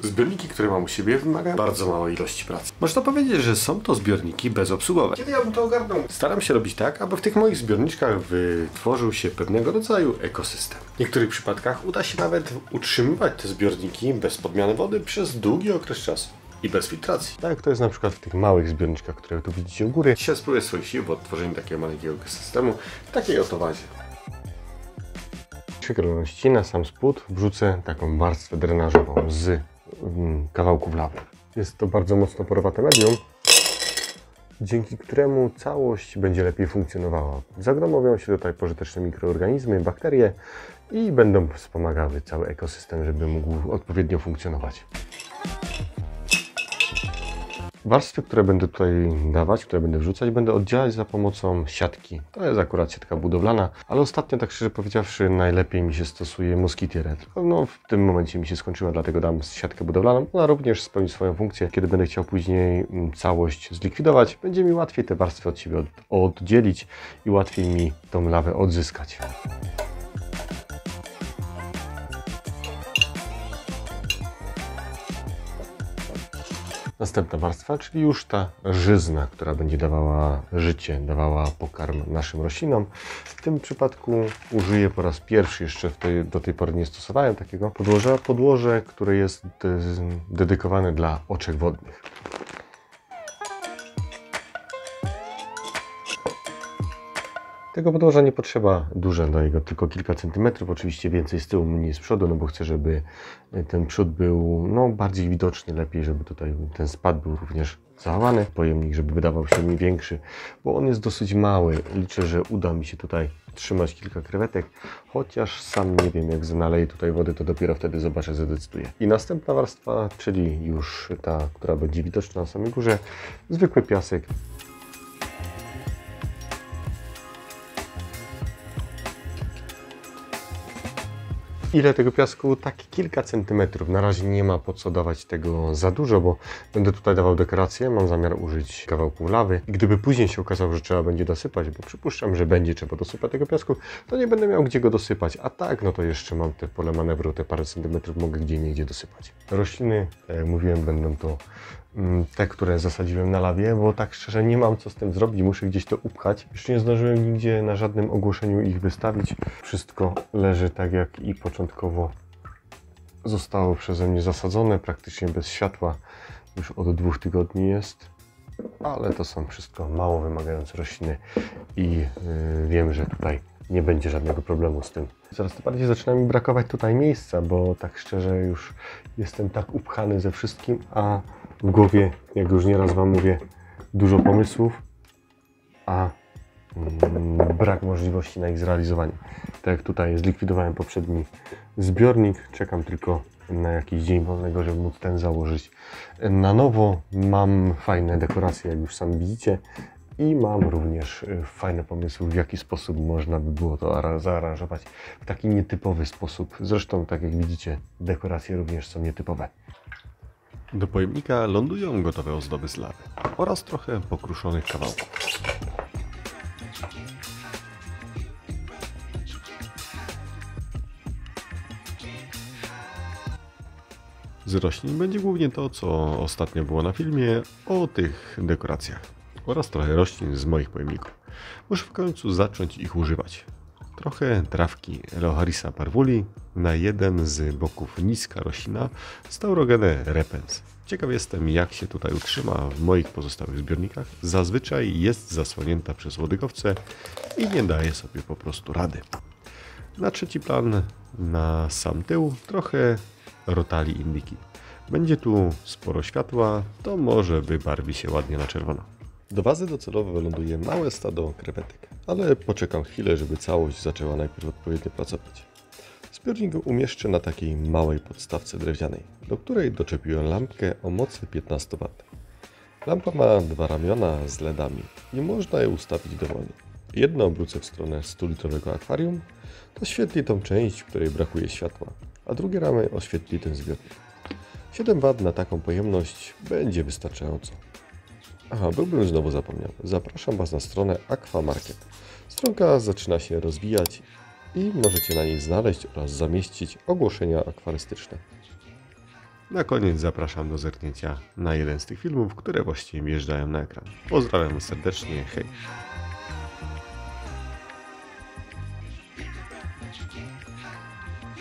Zbiorniki, które mam u siebie, wymagają bardzo małej ilości pracy. Można powiedzieć, że są to zbiorniki bezobsługowe. Kiedy ja bym to ogarnął? Staram się robić tak, aby w tych moich zbiorniczkach wytworzył się pewnego rodzaju ekosystem. W niektórych przypadkach uda się nawet utrzymywać te zbiorniki bez podmiany wody przez długi okres czasu. I bez filtracji. Tak jak to jest na przykład w tych małych zbiorniczkach, które tu widzicie u góry. Dzisiaj spróbuję swoich sił w odtworzeniu takiego maleńkiego ekosystemu w takiej oto wazie. W kolejności na sam spód wrzucę taką warstwę drenażową z kawałków lawy. Jest to bardzo mocno porowate medium, dzięki któremu całość będzie lepiej funkcjonowała. Zagromowią się tutaj pożyteczne mikroorganizmy, bakterie i będą wspomagały cały ekosystem, żeby mógł odpowiednio funkcjonować. Warstwy, które będę tutaj dawać, które będę wrzucać, będę oddzielać za pomocą siatki. To jest akurat siatka budowlana, ale ostatnio, tak szczerze powiedziawszy, najlepiej mi się stosuje moskitierę. No, w tym momencie mi się skończyła, dlatego dam siatkę budowlaną. Ona również spełni swoją funkcję. Kiedy będę chciał później całość zlikwidować, będzie mi łatwiej te warstwy od siebie oddzielić i łatwiej mi tą lawę odzyskać. Następna warstwa, czyli już ta żyzna, która będzie dawała życie, dawała pokarm naszym roślinom. W tym przypadku użyję po raz pierwszy, jeszcze do tej pory nie stosowałem takiego podłoża. Podłoże, które jest dedykowane dla oczek wodnych. Tego podłoża nie potrzeba dużo do niego, tylko kilka centymetrów, oczywiście więcej z tyłu, mniej z przodu, no bo chcę, żeby ten przód był bardziej widoczny, lepiej, żeby tutaj ten spad był również zachowany. Pojemnik, żeby wydawał się mi większy, bo on jest dosyć mały. Liczę, że uda mi się tutaj trzymać kilka krewetek, chociaż sam nie wiem, jak naleję tutaj wody, to dopiero wtedy zobaczę, zadecyduję. I następna warstwa, czyli już ta, która będzie widoczna na samej górze, zwykły piasek. Ile tego piasku? Tak kilka centymetrów. Na razie nie ma po co dawać tego za dużo, bo będę tutaj dawał dekorację. Mam zamiar użyć kawałków lawy. I gdyby później się okazało, że trzeba będzie dosypać, bo przypuszczam, że będzie trzeba dosypać tego piasku, to nie będę miał gdzie go dosypać. A tak, no to jeszcze mam te pole manewru, te parę centymetrów mogę gdzieindziej dosypać. Rośliny, tak jak mówiłem, będą to te, które zasadziłem na lawie, bo tak szczerze nie mam co z tym zrobić, muszę gdzieś to upchać. Jeszcze nie zdążyłem nigdzie na żadnym ogłoszeniu ich wystawić. Wszystko leży tak, jak i początkowo zostało przeze mnie zasadzone, praktycznie bez światła. Już od 2 tygodni jest, ale to są wszystko mało wymagające rośliny i wiem, że tutaj nie będzie żadnego problemu z tym. Coraz to bardziej zaczyna mi brakować tutaj miejsca, bo tak szczerze już jestem tak upchany ze wszystkim, a w głowie, jak już nieraz Wam mówię, dużo pomysłów, a brak możliwości na ich zrealizowanie. Tak jak tutaj zlikwidowałem poprzedni zbiornik, czekam tylko na jakiś dzień wolnego, żeby móc ten założyć na nowo. Mam fajne dekoracje, jak już sami widzicie, i mam również fajne pomysły, w jaki sposób można by było to zaaranżować w taki nietypowy sposób. Zresztą, tak jak widzicie, dekoracje również są nietypowe. Do pojemnika lądują gotowe ozdoby z lawy oraz trochę pokruszonych kawałków. Z roślin będzie głównie to, co ostatnio było na filmie o tych dekoracjach oraz trochę roślin z moich pojemników. Muszę w końcu zacząć ich używać. Trochę trawki Eloharisa parvuli, na jeden z boków niska roślina Staurogene repens. Ciekaw jestem, jak się tutaj utrzyma w moich pozostałych zbiornikach. Zazwyczaj jest zasłonięta przez łodygowce i nie daje sobie po prostu rady. Na trzeci plan, na sam tył, trochę rotali indyki. Będzie tu sporo światła, to może wybarwi się ładnie na czerwono. Do wazy docelowo wyląduje małe stado krewetek, ale poczekam chwilę, żeby całość zaczęła najpierw odpowiednio pracować. Zbiornik umieszczę na takiej małej podstawce drewnianej, do której doczepiłem lampkę o mocy 15 W. Lampa ma 2 ramiona z LEDami i można je ustawić dowolnie. Jedno obrócę w stronę 100-litrowego akwarium, to świetli tą część, w której brakuje światła, a drugie ramy oświetli ten zbiornik. 7 W na taką pojemność będzie wystarczająco. Aha, byłbym znowu zapomniał. Zapraszam Was na stronę Aquamarket. Stronka zaczyna się rozwijać i możecie na niej znaleźć oraz zamieścić ogłoszenia akwarystyczne. Na koniec zapraszam do zerknięcia na jeden z tych filmów, które właściwie wjeżdżają na ekran. Pozdrawiam serdecznie, hej!